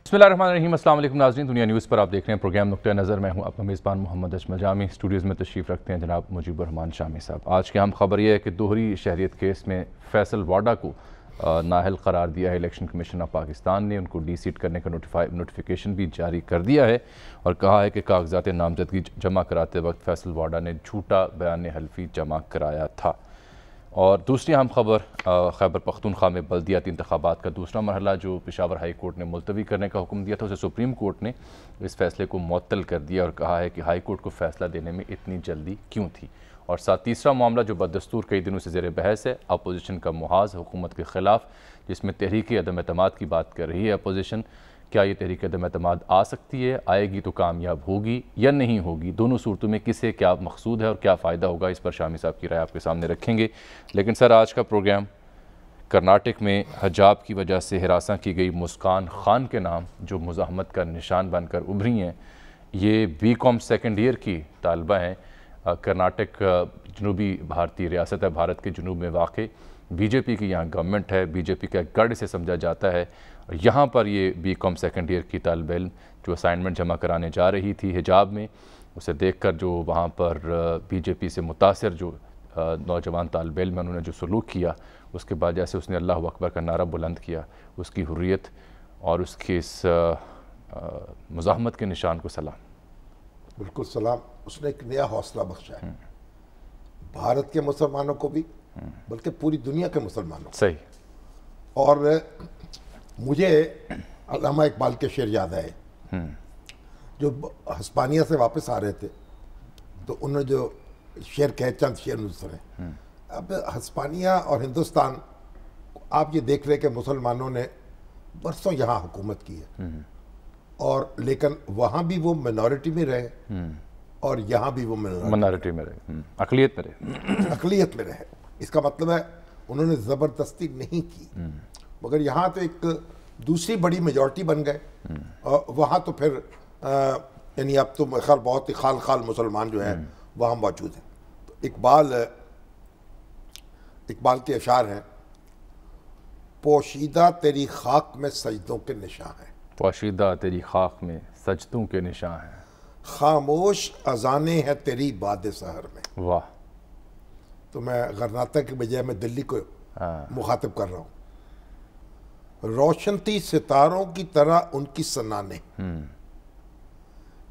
बिस्मिल्लाहिर्रहमानिर्रहीम। अस्सलाम वालेकुम नाज़रीन, दुनिया न्यूज़ पर आप देख रहे हैं प्रोग्राम नुक्ता नज़र। मैं हूं आपका मेज़बान मोहम्मद अजमल जामी। स्टूडियोज़ में तशरीफ़ रखते हैं जनाब मुजीबुर रहमान शामी साहब। आज की अहम खबर यह है कि दोहरी शहरियत केस में फैसल वाडा को नाअहल करार दिया है। इलेक्शन कमीशन ऑफ पाकिस्तान ने उनको डी-सीट करने का नोटिफिकेशन भी जारी कर दिया है और कहा है कि कागजात नामजदगी जमा कराते वक्त फैसल वाडा ने झूठा बयान हल्फी जमा कराया था। और दूसरी अहम खबर, खैबर पख्तूनख्वा में बल्दियाती इंतखाबात का दूसरा मरहला जो पेशावर हाई कोर्ट ने मुलतवी करने का हुक्म दिया था, उसे सुप्रीम कोर्ट ने इस फैसले को मुअत्तल कर दिया और कहा है कि हाई कोर्ट को फैसला देने में इतनी जल्दी क्यों थी। और साथ तीसरा मामला जो बदस्तूर कई दिनों से ज़ेर बहस है, अपोजिशन का मुहाज़ हुकूमत के ख़िलाफ़, जिसमें तहरीक अदम एतमाद की बात कर रही है अपोजिशन। क्या ये तहरीक अदम एतमाद आ सकती है, आएगी तो कामयाब होगी या नहीं होगी? दोनों सूरतों में किसे क्या मकसूद है और क्या फ़ायदा होगा, इस पर शामी साहब की राय आपके सामने रखेंगे। लेकिन सर, आज का प्रोग्राम कर्नाटक में हिजाब की वजह से हिरासा की गई मुस्कान खान के नाम, जो मुज़ाहमत का निशान बनकर उभरी हैं, ये BCom सेकेंड ईयर की तालबा हैं। कर्नाटक जनूबी भारतीय रियासत है, भारत के जनूब में वाक़। बीजेपी की यहाँ गवर्नमेंट है, बीजेपी का गढ़ से समझा जाता है। यहाँ पर ये BCom सेकेंड ईयर की तालिब इल्म जो असाइनमेंट जमा कराने जा रही थी हिजाब में, उसे देखकर जो वहाँ पर बीजेपी से मुतासिर जो नौजवान तालिब इल्म उन्होंने जो सलूक किया, उसके बाद जैसे उसने अल्लाहु अकबर का नारा बुलंद किया, उसकी हुर्रियत और उसके इस मुज़ाहमत के निशान को सलाम। बिल्कुल सलाम। उसने एक नया हौसला बख्शा है भारत के मुसलमानों को भी, बल्कि पूरी दुनिया के मुसलमानों को। सही। और मुझे अल्लामा इकबाल के शेर याद आए, जो हस्पानिया से वापस आ रहे थे तो उन्होंने जो शेर कहे, चंद शेर मुझसे। अब हस्पानिया और हिंदुस्तान, आप ये देख रहे कि मुसलमानों ने बरसों यहाँ हुकूमत की है, और लेकिन वहाँ भी वो मिनॉरिटी में रहे और यहाँ भी वो मिनॉरिटी में रहे, अक़लियत में रहे। अक़लियत में रहे। इसका मतलब है उन्होंने ज़बरदस्ती नहीं की। मगर यहाँ तो एक दूसरी बड़ी मेजॉरिटी बन गए, और वहाँ तो फिर यानी अब तो ख्याल बहुत ही खाल खाल मुसलमान जो हैं वहाँ मौजूद हैं। तो इकबाल के अशार हैं, पोशीदा तेरी खाक में सजदों के निशान हैं। पोशीदा तेरी खाक में सजदों के निशान हैं। खामोश अजाने हैं तेरी बाद सहर में। वाह। तो मैं कर्नाटक के बजाय मैं दिल्ली को मुखातिब कर रहा हूँ। रोशन थी सितारों की तरह उनकी सनाने,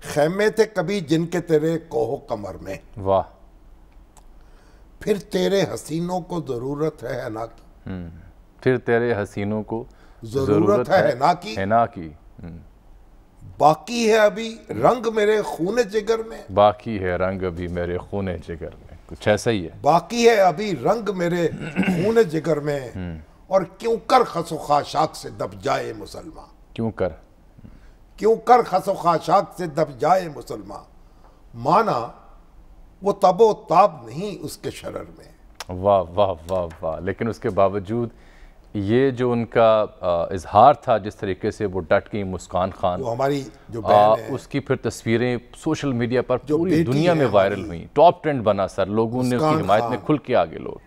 खैमे थे कभी जिनके तेरे कोहो कमर में। वाह। फिर तेरे हसीनों को जरूरत है ना की। फिर तेरे हसीनों को जरूरत है ना की। बाकी है अभी रंग मेरे खूने जिगर में। बाकी है रंग अभी मेरे खूने जिगर में, कुछ ऐसा ही है। बाकी है अभी रंग मेरे खूने जिगर में, और क्यों कर खसो खाशाक से दब जाए मुसलमान। क्यों कर खसो खाशाक से दब जाए मुसलमान, माना वो तबो ताब नहीं उसके शरर में। वाह वाह वाह वाह। लेकिन उसके बावजूद ये जो उनका इजहार था, जिस तरीके से वो डट गई मुस्कान खान, वो हमारी जो बहन है, उसकी फिर तस्वीरें सोशल मीडिया पर पूरी दुनिया में वायरल हुई, टॉप ट्रेंड बना सर। लोगों ने उसकी हिमायत में खुल के आगे लोग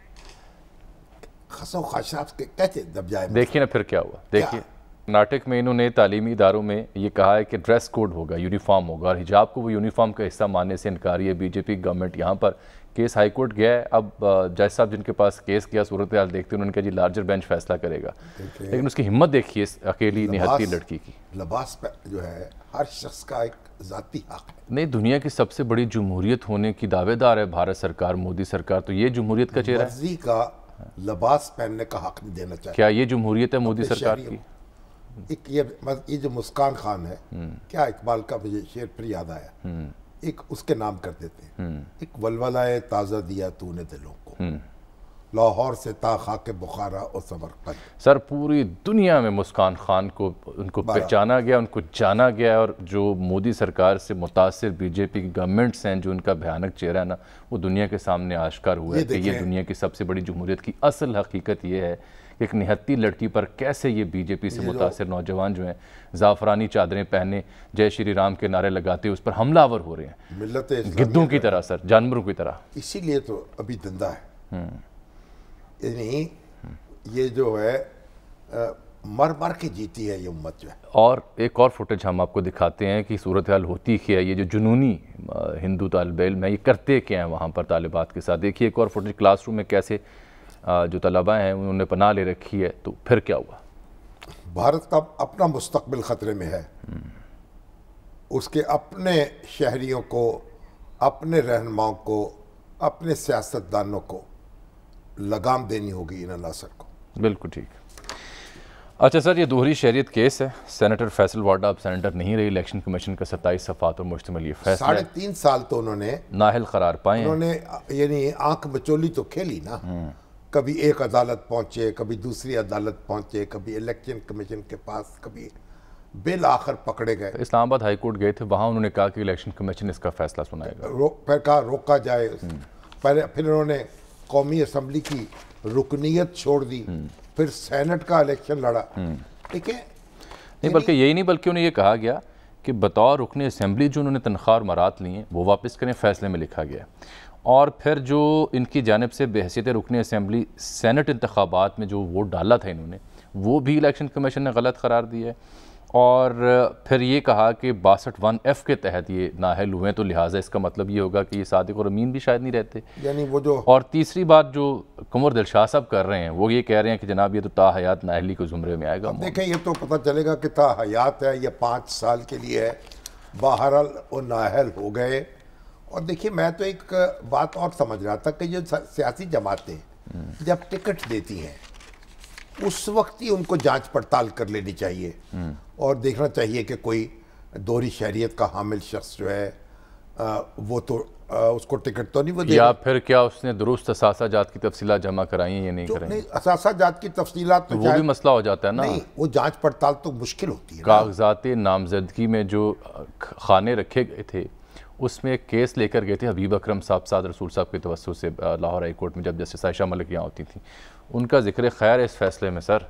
खसो खाशाक के कैसे दब जाए। देखिए ना फिर क्या हुआ। देखिए, कर्नाटक में इन्होंने तालीमी इदारों में ये कहा है कि ड्रेस कोड होगा, यूनिफॉर्म होगा, और हिजाब को वो यूनिफॉर्म का हिस्सा मानने से इनकारी है बीजेपी गवर्नमेंट। यहाँ पर केस हाई कोर्ट गया है। अब जज साहब जिनके पास केस गया, सूरत हाल देखते हैं, उन्होंने कहा जी लार्जर बेंच फैसला करेगा। लेकिन उसकी हिम्मत देखिए अकेली निहत्ती लड़की की। लिबास जो है हर शख्स का एक ज़ाती हक है। नहीं, दुनिया की सबसे बड़ी जमहूरियत होने की दावेदार है भारत सरकार, मोदी सरकार, तो ये जमहूरियत का चेहरा मर्जी का लिबास पहनने का हक नहीं देना चाहिए। क्या ये जमहूरियत है मोदी सरकार की? एक ये जो मुस्कान खान है, क्या इकबाल का मुझे शेर फिर याद आया, एक उसके नाम कर देते हैं, एक वलवलाए ताज़ा दिया तूने दिलों को, लाहौर से ता खाके बुखारा और समरकंद। सर, पूरी दुनिया में मुस्कान खान को उनको पहचाना गया, उनको जाना गया, और जो मोदी सरकार से मुतासिर बीजेपी की गवर्नमेंट्स हैं, जो उनका भयानक चेहरा है ना, वो दुनिया के सामने आश्कार हुआ है कि ये दुनिया की सबसे बड़ी जमहूरियत की असल हकीकत ये है कि एक निहत्ती लड़की पर कैसे ये बीजेपी से मुतासिर नौजवान जो हैं ज़ाफ़रानी चादरें पहने, जय श्री राम के नारे लगाते उस पर हमलावर हो रहे हैं, मिल्लत गिद्धों की तरह सर, जानवरों की तरह। इसीलिए तो अभी धंधा है। यानी ये जो है मर मर के जीती है ये उम्मत जो है। और एक और फुटेज हम आपको दिखाते हैं कि सूरत हाल होती क्या है, ये जो जुनूनी हिंदू तालिब इल्म है ये करते क्या हैं वहाँ पर तालिबात के साथ। देखिए एक और फुटेज, क्लासरूम में कैसे जो तलबा हैं उन्होंने पनाह ले रखी है, तो फिर क्या हुआ। भारत का अपना मुस्तकबिल ख़तरे में है, उसके अपने शहरियों को, अपने रहनुमाओं को, अपने सियासतदानों को लगाम देनी होगी इन अनासर को। बिल्कुल ठीक। अच्छा सर, ये दोहरी शहरियत केस है, सेनेटर फैसल वाडा अब सेनेटर नहीं रही, इलेक्शन कमीशन का 27 सफ़ात पर मुश्तमिल ये फैसला 3.5 साल तो उन्होंने नाहल करार पाए, उन्होंने यानी आंख बचोली तो खेली ना। कभी एक अदालत पहुंचे, कभी दूसरी अदालत पहुंचे, कभी इलेक्शन कमीशन के पास, कभी बिल आखिर पकड़े गए। इस्लामाबाद हाई कोर्ट गए थे, वहाँ उन्होंने कहा कि इलेक्शन कमीशन इसका फैसला सुनाएगा, फिर कहा रोका जाए। पहले फिर उन्होंने कौमी असम्बली की रुकनीयत छोड़ दी, फिर सेनेट का इलेक्शन लड़ा। ठीक है, नहीं बल्कि यही नहीं, बल्कि उन्हें ये कहा गया कि बतौर रुकने असम्बली जो उन्होंने तनख्वाह और मरात ली हैं वो वापस करें, फैसले में लिखा गया। और फिर जो इनकी जानिब से बहसीत रुकने असम्बली सेनेट इंतखाबात में जो वोट डाला था इन्होंने, वो भी इलेक्शन कमीशन ने गलत करार दिया है। और फिर ये कहा कि 62(1)(f) के तहत ये नाअहल हुए, तो लिहाजा इसका मतलब ये होगा कि ये सादिक और अमीन भी शायद नहीं रहते, यानी वो जो। और तीसरी बात जो कुंवर दिलशाह साहब कर रहे हैं वो ये कह रहे हैं कि जनाब ये तो ताहयात नाअहली के ज़ुमरे में आएगा। देखें, ये तो पता चलेगा कि ताहयात है, ये 5 साल के लिए है। बहरहाल वो नाअहल हो गए। और देखिए, मैं तो एक बात और समझ रहा था कि जो सियासी जमातें जब टिकट देती हैं उस वक्त ही उनको जांच पड़ताल कर लेनी चाहिए और देखना चाहिए कि कोई दोहरी शहरियत का हामिल शख्स जो है वो तो उसको टिकट तो नहीं वो या फिर क्या उसने दुरुस्त असासाजात की तफसीलात जमा कराई हैं या नहीं कराई। नहीं, असासाजात की तफसीलात तो वो भी मसला हो जाता है ना। नहीं, वो जांच पड़ताल तो मुश्किल होती है। कागजात नामजदगी में जो खाने रखे गए थे उसमें एक केस लेकर गए थे हबीब अकरम साहब साद रसूल साहब के तवस्सुत से लाहौर हाई कोर्ट में, जब जस्टिस आयशा मलिक यहाँ होती थी। उनका जिक्र खैर है इस फैसले में सर।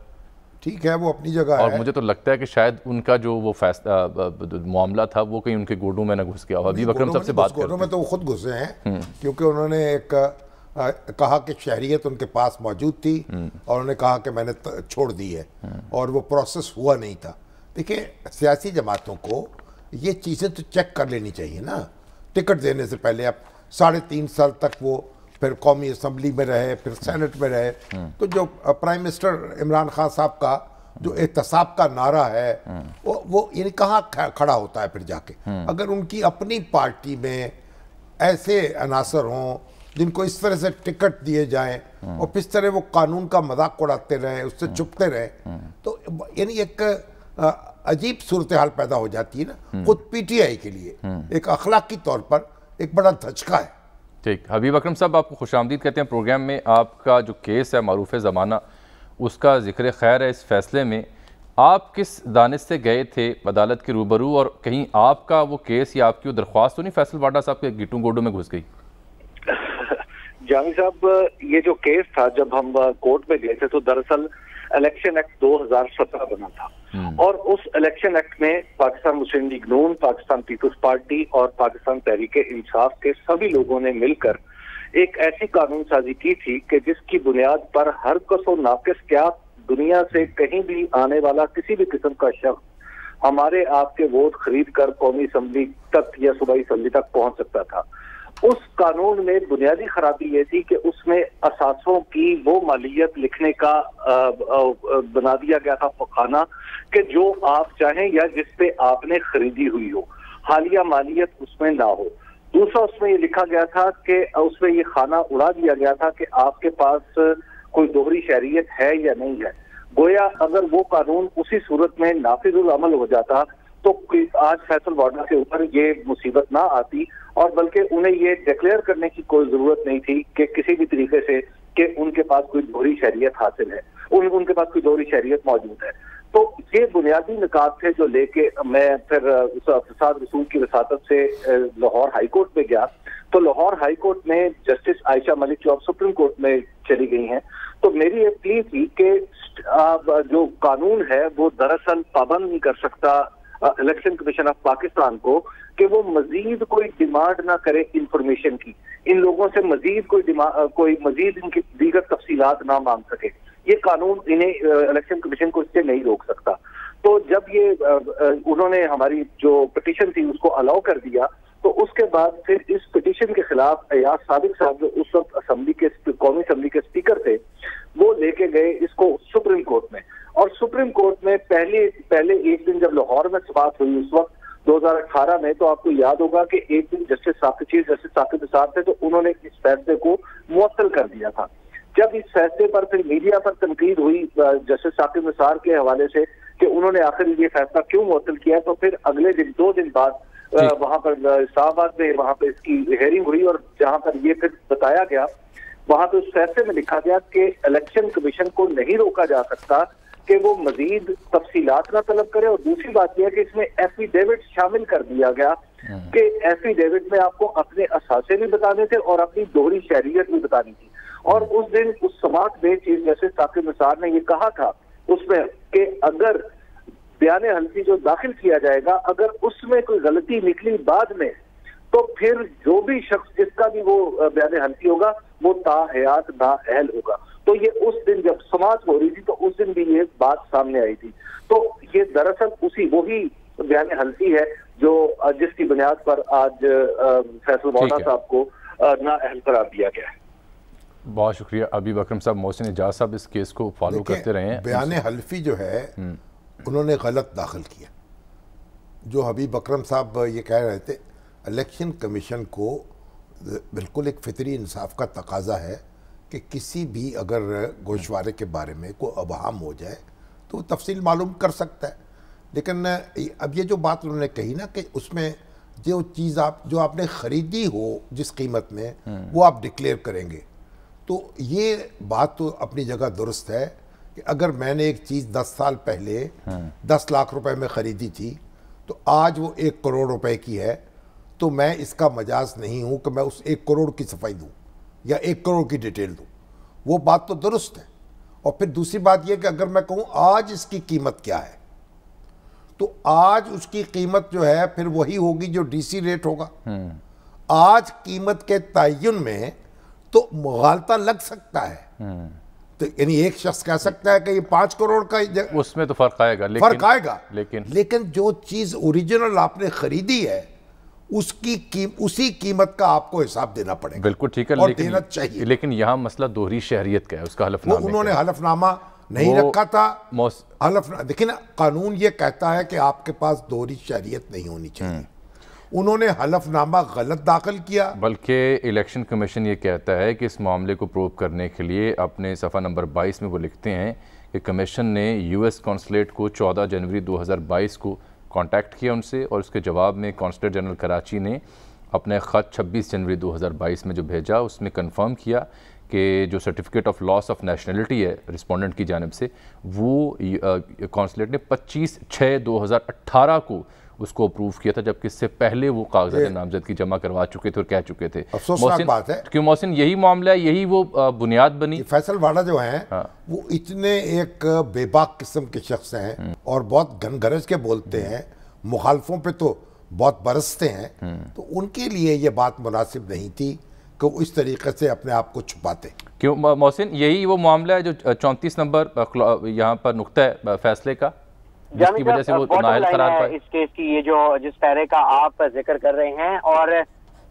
ठीक है, वो अपनी जगह और है। मुझे तो लगता है कि शायद उनका जो वो फैसला मामला था वो कहीं उनके गोडों में न घुस गया। हबीब अकरम साहब से बात गोडों में तो वो खुद घुसे हैं, क्योंकि उन्होंने एक कहा कि शहरियत उनके पास मौजूद थी और उन्होंने कहा कि मैंने छोड़ दी है, और वो प्रोसेस हुआ नहीं था। देखिए, सियासी जमातों को ये चीज़ें तो चेक कर लेनी चाहिए ना टिकट देने से पहले। अब 3.5 साल तक वो फिर कौमी असम्बली में रहे, फिर सेनेट में रहे, तो जो प्राइम मिनिस्टर इमरान खान साहब का जो एहतसाब का नारा है वो यानी कहाँ खड़ा होता है फिर जाके। अगर उनकी अपनी पार्टी में ऐसे अनासर हों जिनको इस तरह से टिकट दिए जाएं और फिर इस तरह वो कानून का मजाक उड़ाते रहे, उससे छुपते रहे, तो यानी एक अजीब सूरत हाल पैदा हो जाती है ना। खुद पीटीआई के लिए एक अखलाकी तौर पर एक बड़ा धचका है। ठीक, हबीब अकरम साहब आपको खुशामदीद कहते हैं प्रोग्राम में। आपका जो केस है मारूफ ज़माना, उसका जिक्र खैर है इस फैसले में। आप किस दानिश से गए थे अदालत के रूबरू, और कहीं आपका वो केस या आपकी वो दरख्वास्त तो नहीं फैसल वाडा साहब के गिटू गोडों में घुस गई? जामी साहब, ये जो केस था जब हम कोर्ट में गए थे तो दरअसल इलेक्शन एक्ट 2017 बना था, और उस इलेक्शन एक्ट में पाकिस्तान मुस्लिम लीग नून, पाकिस्तान पीपल्स पार्टी और पाकिस्तान तहरीक इंसाफ के सभी लोगों ने मिलकर एक ऐसी कानून साजी की थी कि जिसकी बुनियाद पर हर कसो नाकिस क्या दुनिया से कहीं भी आने वाला किसी भी किस्म का शख्स हमारे आपके वोट खरीद कर कौमी असम्बली तक या सूबाई असम्बली तक पहुंच सकता था। उस कानून में बुनियादी खराबी ये थी कि उसमें असासों की वो मालियत लिखने का बना दिया गया था खाना कि जो आप चाहें या जिस पे आपने खरीदी हुई हो, हालिया मालियत उसमें ना हो। दूसरा, उसमें ये लिखा गया था कि उसमें ये खाना उड़ा दिया गया था कि आपके पास कोई दोहरी शहरियत है या नहीं है। गोया अगर वो कानून उसी सूरत में नाफिजुल अमल हो जाता तो आज फैसल वाडा के ऊपर ये मुसीबत ना आती, और बल्कि उन्हें ये डिक्लेयर करने की कोई जरूरत नहीं थी कि किसी भी तरीके से कि उनके पास कोई दोहरी शहरियत हासिल है, उनके पास कोई दोहरी शहरियत मौजूद है। तो ये बुनियादी निकात थे जो लेके मैं फिर फसाद रसूल की वसातत से लाहौर हाई कोर्ट में गया। तो लाहौर हाई कोर्ट में जस्टिस आयशा मलिक जो अब सुप्रीम कोर्ट में चली गई हैं, तो मेरी एक प्ली थी कि जो कानून है वो दरअसल पाबंद नहीं कर सकता इलेक्शन कमीशन ऑफ पाकिस्तान को कि वो मजीद कोई डिमांड ना करे इंफॉर्मेशन की, इन लोगों से मजीद कोई मजीद इनकी दीगर तफसीलात ना मांग सके। ये कानून इन्हें इलेक्शन कमीशन को इससे नहीं रोक सकता। तो जब ये उन्होंने हमारी जो पिटीशन थी उसको अलाउ कर दिया, तो उसके बाद फिर इस पिटीशन के खिलाफ अयाज सादिक साहब जो उस वक्त कौमी असेंबली के स्पीकर थे, वो लेके गए इसको सुप्रीम कोर्ट में। और सुप्रीम कोर्ट में पहले एक दिन जब लाहौर में बात हुई उस वक्त 2018 में, तो आपको याद होगा कि एक दिन जस्टिस साकिब निसार थे, तो उन्होंने इस फैसले को मुअत्तल कर दिया था। जब इस फैसले पर फिर मीडिया पर तनकीद हुई जस्टिस साकिब निसार के हवाले से कि उन्होंने आखिर ये फैसला क्यों मुअत्तल किया, तो फिर अगले दिन 2 दिन बाद वहां पर इस्लामाबाद में वहां पर इसकी हेयरिंग हुई और जहां पर ये फिर बताया गया, वहां पर उस फैसले में लिखा गया कि इलेक्शन कमीशन को नहीं रोका जा सकता कि वो मजीद तफसीलात ना तलब करे। और दूसरी बात यह है कि इसमें एफिडेविट शामिल कर दिया गया कि एफिडेविट में आपको अपने असासे भी बताने थे और अपनी दोहरी शहरियत भी बतानी थी। और उस दिन उस समाअत में चीफ जस्टिस साकिब निसार ने ये कहा था उसमें कि अगर बयान हल्फी जो दाखिल किया जाएगा, अगर उसमें कोई गलती निकली बाद में, तो फिर जो भी शख्स जिसका भी वो बयान हल्फी होगा वो ताहयात नाअहल होगा। तो ये उस दिन जब समाअत हो रही थी तो उस दिन भी ये बात सामने आई थी। तो ये दरअसल वही बयान हल्फी है जो जिसकी बुनियाद पर आज फैसल वाडा साहब को नाअहल करार दिया गया है। बहुत शुक्रिया हबीब अकरम साहब। मोहसिन एजाज साहब इस केस को फॉलो करते रहे हैं। बयान हल्फी जो है उन्होंने गलत दाखिल किया। जो हबीब अकरम साहब ये कह रहे थे, इलेक्शन कमीशन को बिल्कुल एक फितरी इंसाफ का तकाजा है कि किसी भी अगर गोशवारे के बारे में कोई अवहाम हो जाए तो तफसील मालूम कर सकता है। लेकिन अब ये जो बात उन्होंने कही ना कि उसमें जो चीज़ जो आपने ख़रीदी हो जिस कीमत में, वो आप डिक्लेयर करेंगे, तो ये बात तो अपनी जगह दुरुस्त है कि अगर मैंने एक चीज़ 10 साल पहले 10 लाख रुपए में ख़रीदी थी तो आज वो 1 करोड़ रुपए की है, तो मैं इसका मजाज नहीं हूँ कि मैं उस 1 करोड़ की सफाई दूँ या 1 करोड़ की डिटेल दूँ। वो बात तो दुरुस्त है। और फिर दूसरी बात यह कि अगर मैं कहूँ आज इसकी कीमत क्या है, तो आज उसकी कीमत जो है फिर वही होगी जो डीसी रेट होगा। आज कीमत के तयन में तो मुगालता लग सकता है। तो यानी एक शख्स कह सकता है कि ये 5 करोड़ का, उसमें तो फर्क आएगा, लेकिन जो चीज ओरिजिनल आपने खरीदी है उसी कीमत का आपको हिसाब देना पड़ेगा। बिल्कुल ठीक है, और देना चाहिए। लेकिन यहाँ मसला दोहरी शहरियत का है, उसका हलफनामा उन्होंने हलफनामा नहीं रखा था। देखिए ना, कानून ये कहता है कि आपके पास दोहरी शहरियत नहीं होनी चाहिए। उन्होंने हलफनामा गलत दाखिल किया। बल्कि इलेक्शन कमीशन ये कहता है कि इस मामले को प्रूव करने के लिए अपने सफ़ा नंबर 22 में वो लिखते हैं कि कमीशन ने यूएस कॉन्सुलेट को 14 जनवरी 2022 को कांटेक्ट किया उनसे, और उसके जवाब में कॉन्सुलेट जनरल कराची ने अपने ख़त 26 जनवरी 2022 में जो भेजा उसमें कंफर्म किया कि जो certificate of loss of nationality है रिस्पोंडेंट की जानिब से, वो कॉन्सुलेट ने 25/6/2018 को उसको अप्रूव किया था, जबकि इससे पहले वो कागजात नामजदगी जमा करवा चुके थे और कह चुके थे। अफसोसनाक बात है। क्यों मोहसिन, यही मामला है, यही वो बुनियाद बनी। फैसल वाडा जो हैं, वो इतने एक बेबाक किस्म के शख्स हैं और बहुत घनगरज के बोलते हैं, मुखालफों पे तो बहुत बरसते हैं, तो उनके लिए ये बात मुनासिब नहीं थी कि वो इस तरीके से अपने आप को छुपाते। क्यों मोहसिन, यही वो मामला है जो 34 नंबर यहाँ पर नुक्ता है फैसले का, जिसकी वजह से वो नाअहल करार पाए। इस केस की ये जो जिस पैरे का आप जिक्र कर रहे हैं, और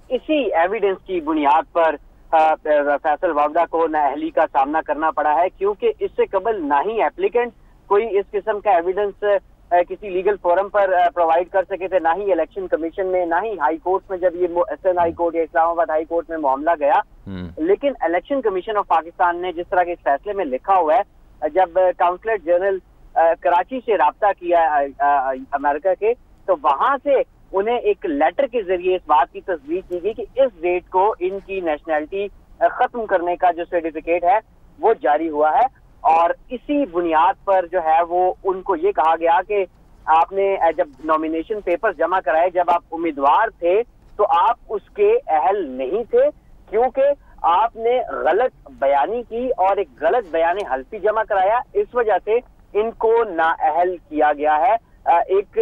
इसी एविडेंस की बुनियाद पर फैसल वावडा को नाअहली का सामना करना पड़ा है, क्योंकि इससे कबल ना ही एप्लीकेंट कोई इस किस्म का एविडेंस किसी लीगल फोरम पर प्रोवाइड कर सके थे, ना ही इलेक्शन कमीशन में, ना ही हाई कोर्ट में जब ये एसएन हाई कोर्ट या इस्लामाबाद हाई कोर्ट में मामला गया। लेकिन इलेक्शन कमीशन ऑफ पाकिस्तान ने जिस तरह के इस फैसले में लिखा हुआ है, जब काउंसलेट जनरल कराची से राब्ता किया अमेरिका के, तो वहां से उन्हें एक लेटर के जरिए इस बात की तस्दीक की गई कि इस डेट को इनकी नेशनैलिटी खत्म करने का जो सर्टिफिकेट है वो जारी हुआ है। और इसी बुनियाद पर जो है वो उनको ये कहा गया कि आपने जब नॉमिनेशन पेपर जमा कराए, जब आप उम्मीदवार थे तो आप उसके अहल नहीं थे, क्योंकि आपने गलत बयानी की और एक गलत बयान हल्फी जमा कराया। इस वजह से इनको नाअहल किया गया है एक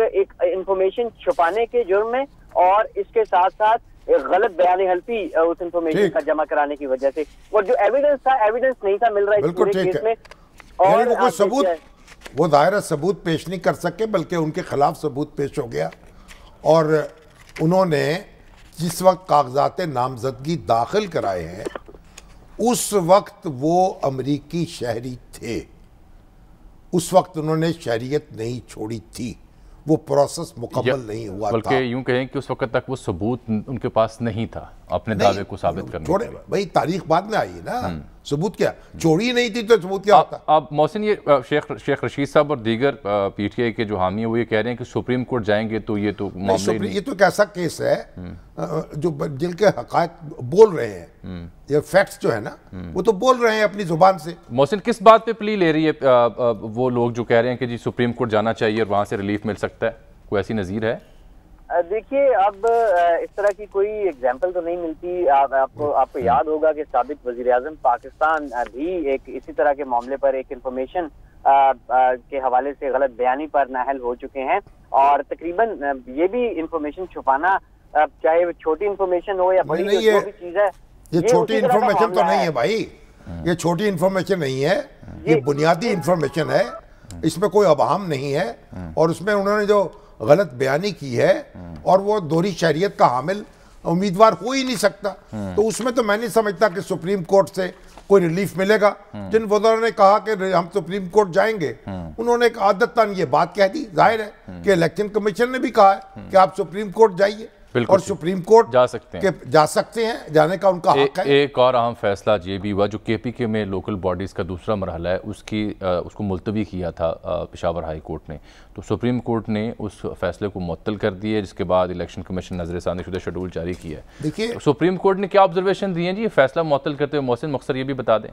इंफॉर्मेशन छुपाने के जुर्म में, और इसके साथ साथ एक गलत बयान हल्फी उस इंफॉर्मेशन का जमा कराने की वजह से। और जो एविडेंस था, एविडेंस नहीं था मिल रहा है इस पूरे केस में। यानी वो कोई सबूत, वो दायरा सबूत पेश नहीं कर सके, बल्कि उनके खिलाफ सबूत पेश हो गया। और उन्होंने जिस वक्त कागजात नामजदगी दाखिल कराए हैं उस वक्त वो अमरीकी शहरी थे, उस वक्त उन्होंने शहरियत नहीं छोड़ी थी, वो प्रोसेस मुकम्मल नहीं हुआ था। बल्कि यूं कहें कि उस वक्त तक वो सबूत उनके पास नहीं था अपने दावे को साबित करने छोड़े भाई, तारीख बाद में आई ना, सबूत क्या, चोरी नहीं थी तो सबूत क्या होता। अब मोहसिन, ये शेख रशीद साहब और दीगर पीटीआई के जो हामी हैं वो ये कह रहे हैं कि सुप्रीम कोर्ट जाएंगे तो ये तो मामले, ये तो एक ऐसा केस है जो जिनके हकायक बोल रहे हैं, ये फैक्ट्स जो है ना वो तो बोल रहे हैं अपनी जुबान से। मोहसिन, किस बात पे प्ली ले रही है वो लोग जो कह रहे हैं कि जी सुप्रीम कोर्ट जाना चाहिए और वहां से रिलीफ मिल सकता है? कोई ऐसी नज़ीर है? देखिए, अब इस तरह की कोई एग्जाम्पल तो नहीं मिलती। आपको याद होगा कि साबिक वजीर आजम पाकिस्तान भी एक इसी तरह के मामले पर एक इंफॉर्मेशन के हवाले से गलत बयानी पर नाअहल हो चुके हैं, और तकरीबन ये भी इंफॉर्मेशन छुपाना, चाहे वो छोटी इंफॉर्मेशन हो या बड़ी, जो भी चीज है, ये छोटी इंफॉर्मेशन तो नहीं है भाई, ये छोटी इंफॉर्मेशन नहीं है, ये बुनियादी इंफॉर्मेशन है, इसमें कोई अबहम नहीं है। और उसमें उन्होंने जो गलत बयानी की है, और वो दोहरी शहरियत का हामिल उम्मीदवार हो ही नहीं सकता, तो उसमें तो मैं नहीं समझता कि सुप्रीम कोर्ट से कोई रिलीफ मिलेगा। जिन वज़ीरों ने कहा कि हम सुप्रीम कोर्ट जाएंगे, उन्होंने एक आदतन ये बात कह दी। जाहिर है कि इलेक्शन कमीशन ने भी कहा है कि आप सुप्रीम कोर्ट जाइए, और सुप्रीम कोर्ट जा सकते हैं, जाने का उनका हक है। एक और अहम फैसला ये भी हुआ, जो केपीके में लोकल बॉडीज़ का दूसरा मरहला है उसको मुलतवी किया था पेशावर हाई कोर्ट ने, तो सुप्रीम कोर्ट ने उस फैसले को मुअत्तल कर दिया, जिसके बाद इलेक्शन कमीशन नजरसानी शुदा शेड्यूल जारी किया है। देखिए, तो सुप्रीम कोर्ट ने क्या ऑब्जर्वेशन दिए हैं जी फैसला मुअत्तल करते हुए? मोहसिन मुख्तर ये भी बता दें।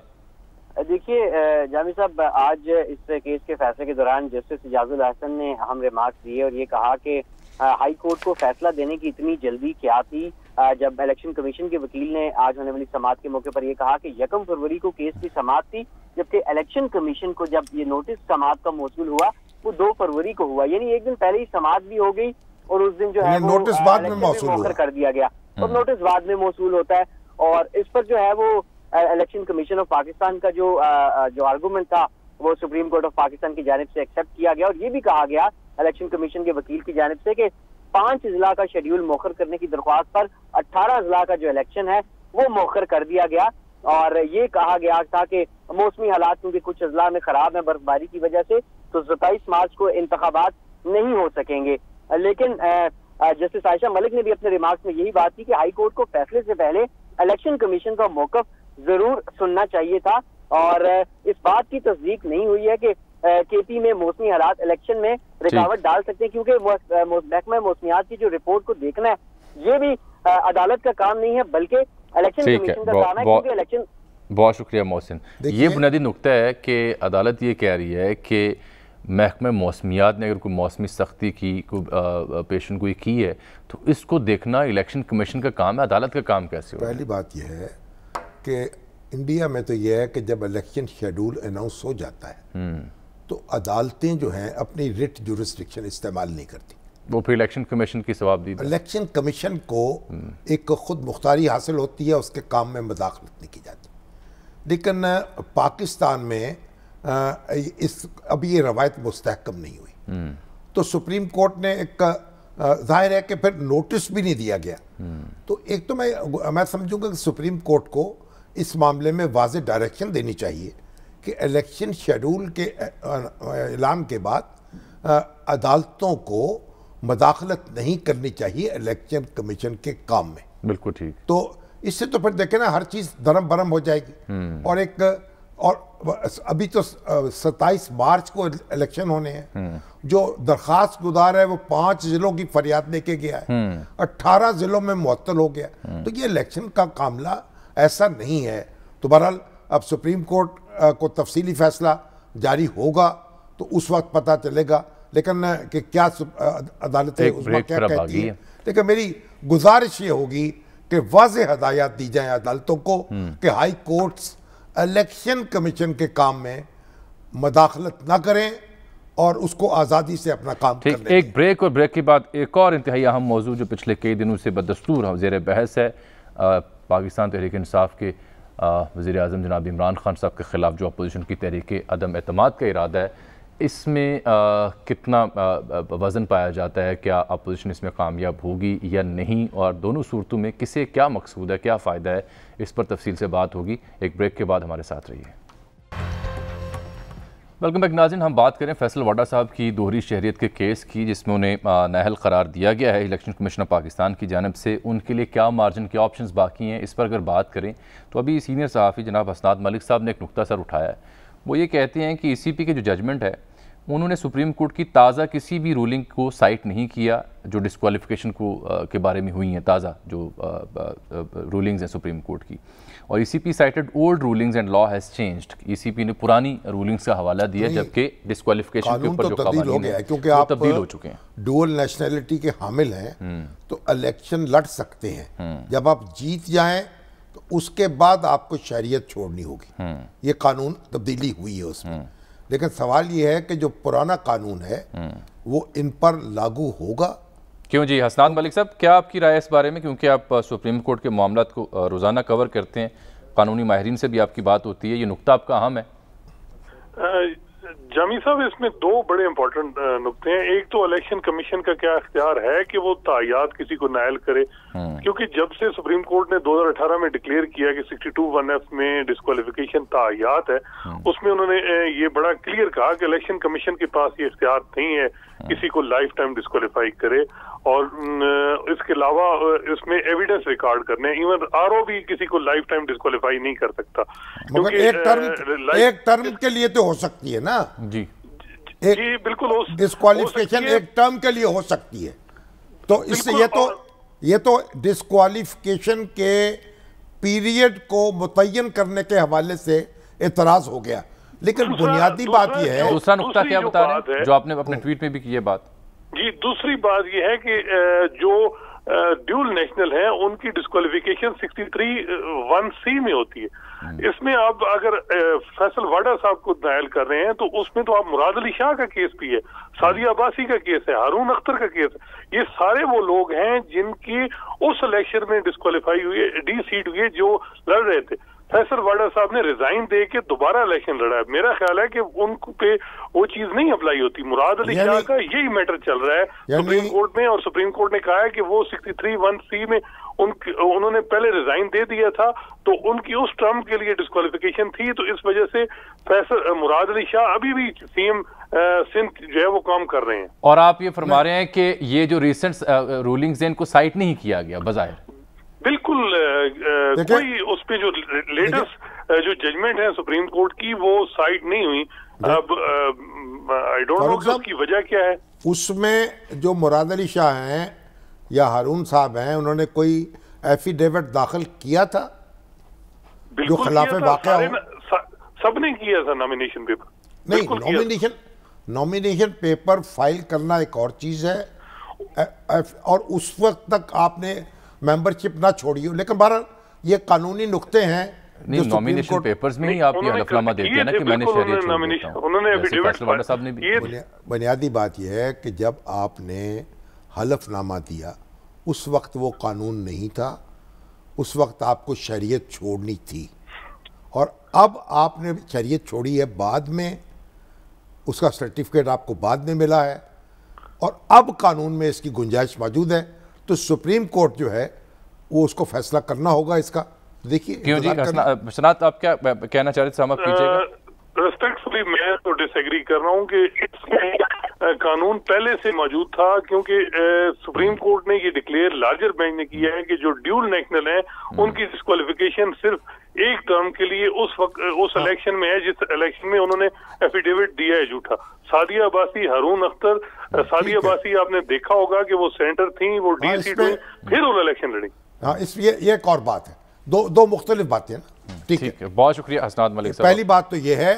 देखिए जामी साहब, आज इस केस के फैसले के दौरान जस्टिस इजाजुल अहसन ने अहम रिमार्क्स दिए और ये कहा कि हाई कोर्ट को फैसला देने की इतनी जल्दी क्या थी। जब इलेक्शन कमीशन के वकील ने आज होने वाली समाअत के मौके पर यह कहा कि 1 फरवरी को केस की समाअत थी, जबकि इलेक्शन कमीशन को जब ये नोटिस समाअत का मौसूल हुआ वो 2 फरवरी को हुआ, यानी एक दिन पहले ही समाअत भी हो गई और उस दिन जो है नोटिस बाद में मौसूल कर दिया गया, और नोटिस बाद में मौसूल होता है। और इस पर जो है वो इलेक्शन कमीशन ऑफ पाकिस्तान का जो आर्गूमेंट था वो सुप्रीम कोर्ट ऑफ पाकिस्तान की जानिब से एक्सेप्ट किया गया, और ये भी कहा गया इलेक्शन कमीशन के वकील की जानिब से कि 5 अजला का शेड्यूल मौखर करने की दरख्वास्त पर 18 अजला का जो इलेक्शन है वो मौखर कर दिया गया। और ये कहा गया था कि मौसमी हालात क्योंकि कुछ अजला में खराब है बर्फबारी की वजह से, तो 27 मार्च को इंतखाबात नहीं हो सकेंगे। लेकिन जस्टिस आयशा मलिक ने भी अपने रिमार्क्स में यही बात की कि हाई कोर्ट को फैसले से पहले इलेक्शन कमीशन का मौकफ जरूर सुनना चाहिए था, और इस बात की तस्दीक नहीं हुई है कि केपी में मौसमी हालात इलेक्शन में रुकावट डाल सकते हैं, क्योंकि महकमा मौसमियात की जो रिपोर्ट को देखना है ये भी अदालत का काम नहीं है बल्कि इलेक्शन कमीशन का काम है, क्योंकि इलेक्शन। बहुत शुक्रिया मोहसिन। ये बुनियादी नुक्ता है कि अदालत ये कह रही है कि महकमा मौसमियात ने अगर कोई मौसमी सख्ती की कोई पेशन गोई की है तो इसको देखना इलेक्शन कमीशन का काम है, अदालत का काम कैसे हो? पहली बात यह है कि इंडिया में तो यह है कि जब इलेक्शन शेड्यूल अनाउंस हो जाता है तो अदालतें जो हैं अपनी रिट जुरिस्डिक्शन इस्तेमाल नहीं करती, वो फिर इलेक्शन कमीशन की सवाब दी। इलेक्शन कमीशन को एक खुद मुख्तारी हासिल होती है, उसके काम में मदाखलत नहीं की जाती। लेकिन पाकिस्तान में अभी ये रवायत मुस्तहकम नहीं हुई, तो सुप्रीम कोर्ट ने एक जाहिर है कि फिर नोटिस भी नहीं दिया गया। तो एक तो मैं समझूंगा कि सुप्रीम कोर्ट को इस मामले में वाज़ेह डायरेक्शन देनी चाहिए कि इलेक्शन शेड्यूल के ऐलान के बाद अदालतों को मदाखलत नहीं करनी चाहिए इलेक्शन कमीशन के काम में। बिल्कुल ठीक। तो इससे तो फिर देखें ना, हर चीज़ दरम बरम हो जाएगी। और अभी तो 27 मार्च को इलेक्शन होने हैं। जो दरखास्त गुजार है वो 5 जिलों की फरियाद लेके गया है, 18 जिलों में मुअत्तल हो गया। तो ये इलेक्शन का मामला ऐसा नहीं है। तो बहरहाल अब सुप्रीम कोर्ट को तफसीली फैसला जारी होगा तो उस वक्त पता चलेगा, लेकिन कि क्या अदालतें उसमें क्या कहती है। लेकिन मेरी गुजारिश ये होगी कि वाज़ेह हदायत दी जाए अदालतों को कि हाई कोर्ट्स इलेक्शन कमीशन के काम में मदाखलत ना करें और उसको आज़ादी से अपना काम करने। एक ब्रेक, और ब्रेक के बाद एक और इंतहाई अहम मौजू जो पिछले कई दिनों से बदस्तूर ज़ेर बहस है, पाकिस्तान तहरीक इंसाफ के वज़ीर आज़म जनाब इमरान खान साहब के ख़िलाफ़ जो अपोजिशन की तहरीक अदम एतमाद का इरादा है, इसमें कितना वज़न पाया जाता है? क्या अपोजिशन इसमें कामयाब होगी या नहीं, और दोनों सूरतों में किसे क्या मकसूद है, क्या फ़ायदा है, इस पर तफसील से बात होगी। एक ब्रेक के बाद हमारे साथ रहिए। वेलकम बैक नाज़रीन, हम बात करें फैसल वाडा साहब की दोहरी शहरियत के केस की, जिसमें उन्हें नाअहल करार दिया गया है इलेक्शन कमीशन ऑफ पाकिस्तान की जानिब से। उनके लिए क्या मार्जिन, क्या ऑप्शंस बाकी हैं, इस पर अगर बात करें तो अभी सीनियर सहाफ़ी जनाब हसनात मलिक साहब ने एक नुक्ता सर उठाया है। वो ये कहते हैं कि ECP के जो जजमेंट है, उन्होंने सुप्रीम कोर्ट की ताज़ा किसी भी रूलिंग को साइट नहीं किया जो डिस्क्वालिफिकेशन को के बारे में हुई हैं, ताज़ा जो रूलिंग्स हैं सुप्रीम कोर्ट की। और ECP cited old rulings and law has changed. ECP ने पुरानी रूलिंग्स का हवाला दिया, जबकि डिस्क्वालिफिकेशन के ऊपर जो कानून है क्योंकि आप तब्दील हो चुके हैं, डुअल नेशनैलिटी के हामिल हैं तो इलेक्शन लड़ सकते हैं। जब आप जीत जाएं तो उसके बाद आपको शहरियत छोड़नी होगी। ये कानून तब्दीली हुई है उसमें, लेकिन सवाल ये है कि जो पुराना कानून है वो इन पर लागू होगा क्यों? जी हसनात मलिक साहब, क्या आपकी राय इस बारे में, क्योंकि आप सुप्रीम कोर्ट के मामलात को रोज़ाना कवर करते हैं, कानूनी माहिरीन से भी आपकी बात होती है, ये नुक्ता आपका अहम है। जामी साहब, इसमें दो बड़े इंपॉर्टेंट नुक्ते हैं। एक तो इलेक्शन कमीशन का क्या इख्तियार है कि वो तायात किसी को नायल करे, क्योंकि जब से सुप्रीम कोर्ट ने 2018 में डिक्लेयर किया कि 62(1)(f) में डिस्क्वालिफिकेशन तायात है, उसमें उन्होंने ये बड़ा क्लियर कहा कि इलेक्शन कमीशन के पास ये इख्तियार नहीं है किसी को लाइफ टाइम डिस्क्वालीफाई करे, और इसके अलावा इसमें एविडेंस रिकॉर्ड करने, इवन RO भी किसी को लाइफ टाइम डिस्क्वालीफाई नहीं कर सकता। मगर एक टर्म के लिए तो हो सकती है ना जी। जी बिल्कुल, डिस्क्वालिफिकेशन एक टर्म के लिए हो सकती है। तो इससे ये तो डिस्क्वालिफिकेशन के पीरियड को मुतय्यन करने के हवाले से एतराज हो गया। लेकिन बुनियादी बात यह है, दूसरा नुक्ता क्या बता रहे हैं जो आपने अपने ट्वीट में भी की है बात? जी, दूसरी बात यह है कि जो ड्यूल नेशनल है उनकी डिस्क्वालिफिकेशन 63(1)(c) में होती है। इसमें आप अगर फैसल वाडा साहब को नायल कर रहे हैं तो उसमें तो आप मुराद अली शाह का केस भी है, सादिया अब्बासी का केस है, हारून अख्तर का केस है। ये सारे वो लोग हैं जिनकी उस इलेक्शन में डिस्क्वालीफाई हुई, डी-सीट हुई, जो लड़ रहे थे। फैसल वाडा साहब ने रिजाइन दे के दोबारा इलेक्शन लड़ा है। मेरा ख्याल है कि उन पे वो चीज नहीं अप्लाई होती। मुराद अली शाह का यही मैटर चल रहा है सुप्रीम कोर्ट में, और सुप्रीम कोर्ट ने कहा है कि वो 63(1)(c) में उन्होंने पहले रिजाइन दे दिया था, तो उनकी उस टर्म के लिए डिस्क्वालिफिकेशन थी, तो इस वजह से फैसल मुराद अली शाह अभी भी CM सिंध जो है वो काम कर रहे हैं। और आप ये फरमा रहे हैं कि ये जो रिसेंट रूलिंग्स हैं इनको साइट नहीं किया गया बजाय? बिल्कुल, कोई उस पे जो लेटेस्ट जो जजमेंट है सुप्रीम कोर्ट की वो साइट नहीं हुई। अब आई डोंट नो उसकी वजह क्या है। उसमें जो मुराद अली शाह हैं या हारून साहब हैं, उन्होंने कोई एफिडेविट दाखिल किया था जो खिलाफ वाक़या हो? सबने किया था नॉमिनेशन पेपर। नहीं, नॉमिनेशन पेपर फाइल करना एक और चीज है, और उस वक्त तक आपने मेंबरशिप ना छोड़ी हो। लेकिन बहरहाल ये कानूनी नुक्ते हैं। नहीं, नॉमिनेशन पेपर्स में ही आप ये हलफनामा देते हैं ना कि मैंने शहरियत छोड़ दी। बुनियादी बात यह है कि जब आपने हलफनामा दिया उस वक्त वो कानून नहीं था, उस वक्त आपको शरीयत छोड़नी थी, और अब आपने शरीयत छोड़ी है बाद में, उसका सर्टिफिकेट आपको बाद में मिला है, और अब कानून में इसकी गुंजाइश मौजूद है। तो सुप्रीम कोर्ट जो है वो उसको फैसला करना होगा इसका। देखिए क्यों जी हसनात, आप क्या कहना चाह रहे थे, सहमत कीजिएगा। रिस्पेक्टफुली मैं तो डिसएग्री कर रहा हूँ कि इसमें कानून पहले से मौजूद था, क्योंकि सुप्रीम कोर्ट ने ये डिक्लेयर लार्जर बेंच ने किया है कि जो ड्यूल नेशनल है उनकी डिस्क्वालिफिकेशन सिर्फ एक टर्म के लिए उस वक्त उस इलेक्शन में है जिस इलेक्शन में उन्होंने एफिडेविट दिया है झूठा। सादिया अब्बासी, हारून अख्तर, सादिया अब्बासी आपने देखा होगा कि वो सेंटर थी, वो डी-सीट हुई, फिर वो इलेक्शन लड़ी। हाँ, ये एक और बात है, दो मुख्तलिफ बातें ना। ठीक है, बहुत शुक्रिया हसनात मलिक साहब। पहली बात तो ये है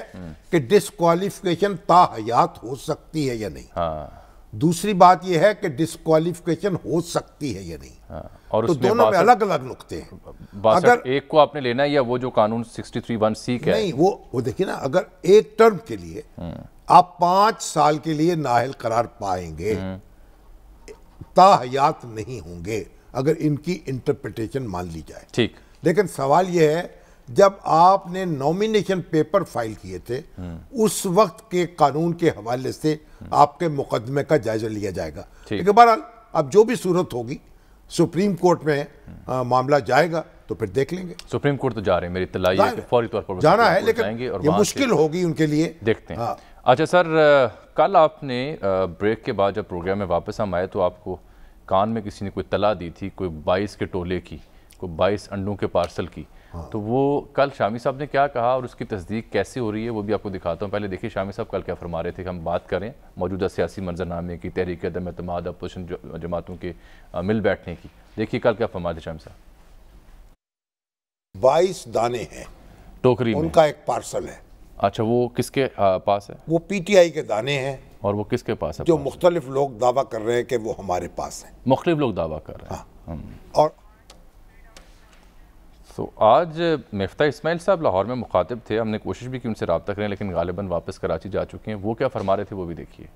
कि डिस्क्वालिफिकेशन ताहयात हो सकती है या नहीं। हाँ। दूसरी बात यह है कि डिस्क्वालिफिकेशन हो सकती है या नहीं। हाँ। और तो दोनों में अलग अलग नुक्ते हैं। अगर एक को आपने लेना है या वो जो कानून 63(1)(c का नहीं, वो देखिए ना, अगर एक टर्म के लिए आप 5 साल के लिए नाअहल करार पाएंगे, ताहयात नहीं होंगे अगर इनकी इंटरप्रिटेशन मान ली जाए। ठीक। लेकिन सवाल यह है जब आपने नॉमिनेशन पेपर फाइल किए थे उस वक्त के कानून के हवाले से आपके मुकदमे का जायजा लिया जाएगा। लेकिन बहरहाल अब जो भी सूरत होगी सुप्रीम कोर्ट में मामला जाएगा तो फिर देख लेंगे। सुप्रीम कोर्ट तो जा रहे हैं, मेरी इत्तला है कि फौरी तौर पर जाना है, लेकिन ये मुश्किल होगी उनके लिए। देखते हैं। अच्छा सर, कल आपने ब्रेक के बाद जब प्रोग्राम में वापस हम आए तो आपको कान में किसी ने कोई तला दी थी, कोई 22 के टोले की, कोई 22 अंडों के पार्सल की। तो वो कल शामी साहब ने क्या कहा और उसकी तस्दीक कैसे हो रही है वो भी आपको दिखाता हूँ। पहले देखिए शामी साहब कल क्या फरमा रहे थे कि हम बात करें मौजूदा सियासी मंजरनामे की, तहरीक अदम एतमाद अपोजिशन जमातों के मिल बैठने की। देखिए कल क्या फरमा रहे शामी साहब। 22 दाने हैं टोकरी में, उनका एक पार्सल है। अच्छा, वो किसके पास है? वो पीटीआई के दाने हैं। और वो किसके पास है? जो मुख्तलिफ लोग दावा कर रहे हैं कि वो हमारे पास है। मुख्तलिफ लोग दावा कर रहे हैं। और तो आज मिफ्ता इस्माइल साहब लाहौर में मुखातिब थे, हमने कोशिश भी की उनसे रब्ता करें लेकिन गालिबन वापस कराची जा चुके हैं। वो क्या फरमा रहे थे वो भी देखिए।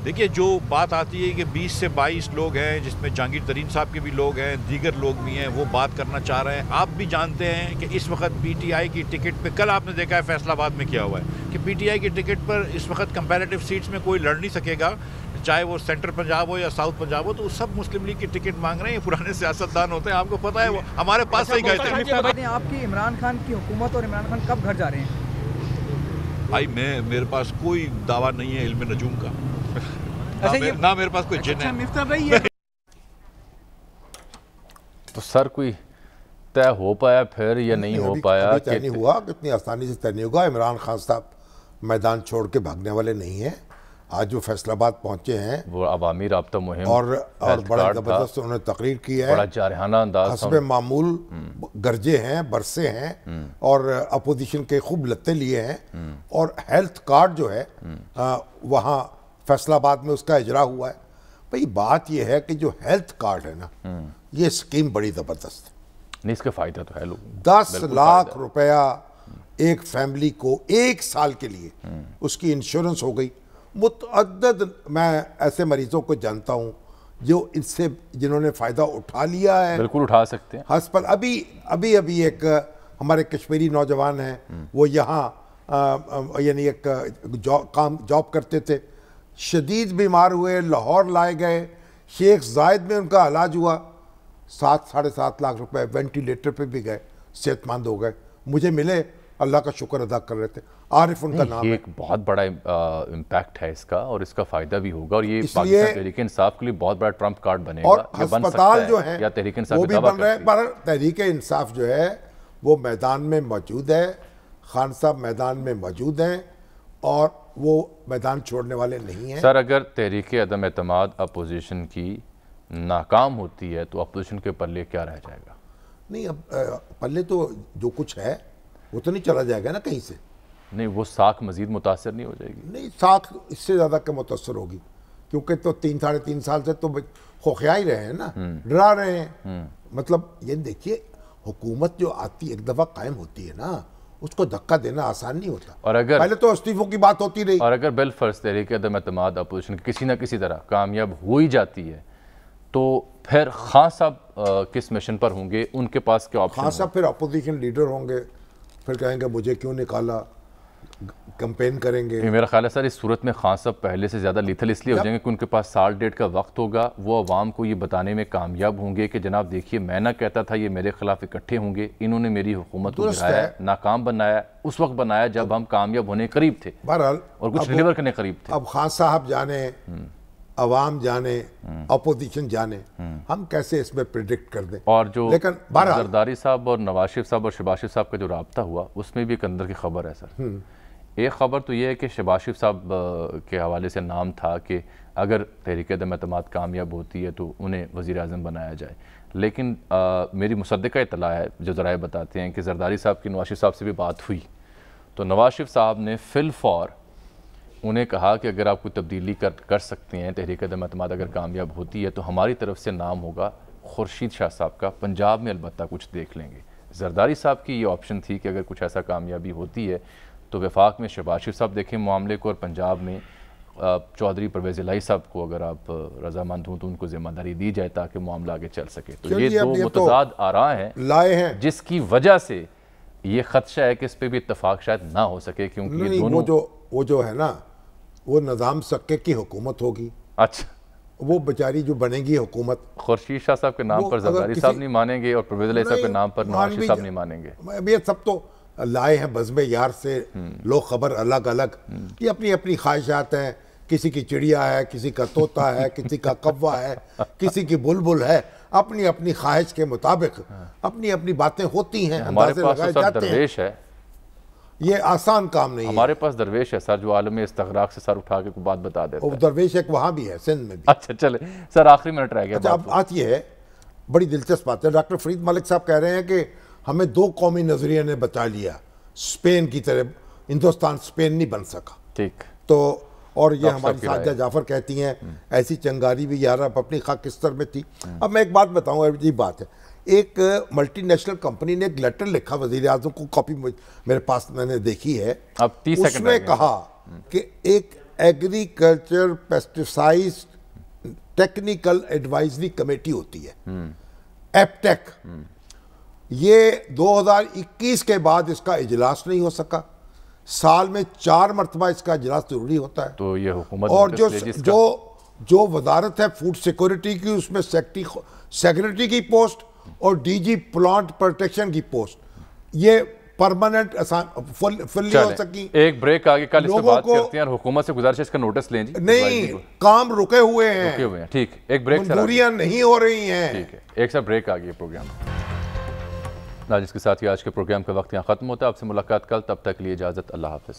देखिए, जो बात आती है कि 20 से 22 लोग हैं जिसमें जहांगीर तरीन साहब के भी लोग हैं, दीगर लोग भी हैं, वो बात करना चाह रहे हैं। आप भी जानते हैं कि इस वक्त पीटीआई की टिकट पे, कल आपने देखा है फैसलाबाद में क्या हुआ है कि पीटीआई की टिकट पर इस वक्त कंपैरेटिव सीट्स में कोई लड़ नहीं सकेगा, चाहे वो सेंट्रल पंजाब हो या साउथ पंजाब हो। तो सब मुस्लिम लीग की टिकट मांग रहे हैं। ये पुराने सियासतदान होते हैं, आपको पता है, वो हमारे पास से ही गए थे। आपकी इमरान खान की हुकूमत और इमरान खान कब घर जा रहे हैं? भाई मेरे पास कोई दावा नहीं है इल्म नजूम का। ना मेरे पास कोई जिन है। तो सर कोई तय हो पाया फिर या नहीं हो पाया? तय नहीं हुआ, कितनी आसानी से तय नहीं होगा। इमरान खान साहब मैदान छोड़ के भागने वाले नहीं हैं। आज जो फैसलाबाद पहुंचे हैं वो अवामी राब्ता मुहिम और बड़ा जबरदस्त उन्होंने तकरीर की है, बड़ा जारहाना अंदाज, हस्बे मामूल गरजे हैं, बरसे हैं और अपोजिशन के खूब लत्ते लिए हैं। और हेल्थ कार्ड जो है वहाँ फैसलाबाद में उसका इजरा हुआ है। भाई बात यह है कि जो हेल्थ कार्ड है ना, ये स्कीम बड़ी ज़बरदस्त है। नहीं, इसका फ़ायदा तो है लोग। 10 लाख रुपया एक फैमिली को 1 साल के लिए उसकी इंश्योरेंस हो गई। मुतअद्दद मैं ऐसे मरीजों को जानता हूँ जो इससे जिन्होंने फ़ायदा उठा लिया है। बिल्कुल उठा सकते हैं। हस्पताल अभी एक हमारे कश्मीरी नौजवान हैं, वो यहाँ यानी एक जॉब करते थे, शदीद बीमार हुए, लाहौर लाए गए, शेख जायद में उनका इलाज हुआ, 7-7.5 लाख रुपए, वेंटिलेटर पे भी गए, सेहतमंद हो गए। मुझे मिले, अल्लाह का शुक्र अदा कर रहे थे। आरिफ उनका नाम है। एक बहुत बड़ा इम्पैक्ट है इसका और इसका फायदा भी होगा और ये पाकिस्तान तहरीक इंसाफ के लिए बहुत बड़ा ट्रम्प कार्ड बनेगा। और अस्पताल जो है या तहरीक इंसाफ वो भी बन रहे हैं, पर तहरीक इंसाफ जो है वो मैदान में मौजूद है, खान साहब मैदान में मौजूद हैं और वो मैदान छोड़ने वाले नहीं हैं। सर, अगर तहरीक अदम एतमाद अपोजिशन की नाकाम होती है तो अपोजिशन के पल्ले क्या रह जाएगा? नहीं, अब पल्ले तो जो कुछ है वो तो नहीं चला जाएगा ना कहीं से। नहीं, वो साख मजीद मुतासर नहीं हो जाएगी? नहीं, साख इससे ज़्यादा क्या मुतासर होगी, क्योंकि तो 3-3.5 साल से तो खोखिया ही रहे हैं ना, डरा रहे हैं। मतलब ये देखिए, हुकूमत जो आती एक दफ़ा कायम होती है ना, उसको धक्का देना आसान नहीं होता। और अगर पहले तो इस्तीफों की बात होती रही, और अगर बिलफर्ज तहरीक अदम एतमाद अपोजिशन किसी न किसी तरह कामयाब हो ही जाती है तो फिर खान साहब किस मिशन पर होंगे? उनके पास क्या ऑप्शन? खान साहब फिर अपोजिशन लीडर होंगे, फिर कहेंगे मुझे क्यों निकाला, कैंपेन करेंगे। मेरा ख्याल है सर इस सूरत में खान साहब पहले से ज़्यादा लीथल इसलिए हो जाएंगे कि उनके पास साल डेढ़ का वक्त होगा। वो अवाम को ये बताने में कामयाब होंगे कि जनाब देखिए, मैं ना कहता था ये मेरे खिलाफ इकट्ठे होंगे, इन्होंने मेरी हुकूमत को गिराया, नाकाम बनाया, उस वक्त बनाया जब हम कामयाब होने करीब थे, बहरहाल और कुछ डिलीवर करने करीब थे। अब खान साहब जाने, अवाम जाने, अपोजिशन जाने, हम कैसे इसमें प्रिडिक्ट कर दें। और जो लेकिन जरदारी साहब और नवाज शरीफ साहब और शहबाज शरीफ साहब का जो राब्ता हुआ उसमें भी एक अंदर की खबर है सर। एक खबर तो ये है कि शहबाज शरीफ साहब के हवाले से नाम था कि अगर तहरीक अदम एतमाद कामयाब होती है तो उन्हें वज़ीर आज़म बनाया जाए। लेकिन मेरी मुसद्दिका इत्तला है, जो ज़राए बताते हैं कि जरदारी साहब की नवाज शरीफ साहब से भी बात हुई तो नवाज शरीफ साहब ने फिल फॉर उन्हें कहा कि अगर आप कोई तब्दीली कर सकते हैं, तहरीक अदम एतमाद अगर कामयाब होती है तो हमारी तरफ से नाम होगा खुर्शीद शाह साहब का, पंजाब में अलबत्ता कुछ देख लेंगे। जरदारी साहब की ये ऑप्शन थी कि अगर कुछ ऐसा कामयाबी होती है तो वफाक में शहबाज शरीफ साहब देखें मामले को और पंजाब में चौधरी परवेज़ इलाही साहब को अगर आप रजामंद हों तो उनको जिम्मेदारी दी जाए ताकि मामला आगे चल सके। तो ये दो मुतज़ाद आरा हैं लाए हैं जिसकी वजह से ये खदशा है कि इस पर भी इत्तफाक शायद ना हो सके, क्योंकि ये दोनों वो जो है ना वो निज़ाम सक्के की हुकूमत होगी। अच्छा, वो बेचारी जो बनेगी हुकूमत, खुर्शीद शाह साहब के नाम पर जरदारी साहब नहीं मानेंगे और परवेज़ इलाही साहब के नाम पर नवाज साहब नहीं मानेंगे। ये सब तो लाए हैं बज़्म यार से लोग खबर अलग अलग, ये अपनी अपनी ख्वाहिशात हैं। किसी की चिड़िया है, किसी का तोता है, किसी का कौवा है, किसी की बुलबुल है, अपनी अपनी ख्वाहिश के मुताबिक अपनी अपनी बातें होती हैं। हमारे पास तो सर दरवेश है, ये आसान काम नहीं है। हमारे पास दरवेश है सर जो आलम इस्तगराक से सर उठा के कोई बात बता देता है। दरवेश एक वहाँ भी है, सिंध में भी। अच्छा चले सर, आखिरी मिनट रह गया। अच्छा, अब बात ये है, बड़ी दिलचस्प बात है, डॉक्टर फरीद मलिक साहब कह रहे हैं कि हमें दो कौमी नजरिए ने बचा लिया, स्पेन की तरह हिंदुस्तान स्पेन नहीं बन सका। ठीक, तो और ये हमारी साजिदा जाफर कहती हैं ऐसी चंगारी भी यार अब अपनी खाक किस्तर में थी। अब मैं एक बात बताऊं, अजीब बात है, एक मल्टीनेशनल कंपनी ने एक लेटर लिखा वज़ीर आज़म को, कॉपी मेरे पास मैंने देखी है, अब 30 सेकंड उसमें कहा कि एक agriculture pesticide technical advisory committee होती है, एपटेक, ये 2021 के बाद इसका इजलास नहीं हो सका। साल में 4 मरतबा इसका इजलास जरूरी होता है। तो ये हुकूमत और जो वजारत है फूड सिक्योरिटी की, उसमें सेक्रेटरी की पोस्ट और डीजी प्लांट प्रोटेक्शन की पोस्ट, ये परमानेंट फुल्ली हो सकी। एक ब्रेक आगे, कल इस पे बात करते हैं और हुकूमत से गुजारिश इसका नोटिस लें जी। नहीं, काम रुके हुए हैं, ठीक, एक ब्रेक, मंजूरियां नहीं हो रही हैं। ठीक है, एक सा ब्रेक आ गया प्रोग्राम। जिसके साथ ही आज के प्रोग्राम का वक्त यहाँ खत्म होता है। आपसे मुलाकात कल, तब तक के लिए इजाजत, अल्लाह हाफिज।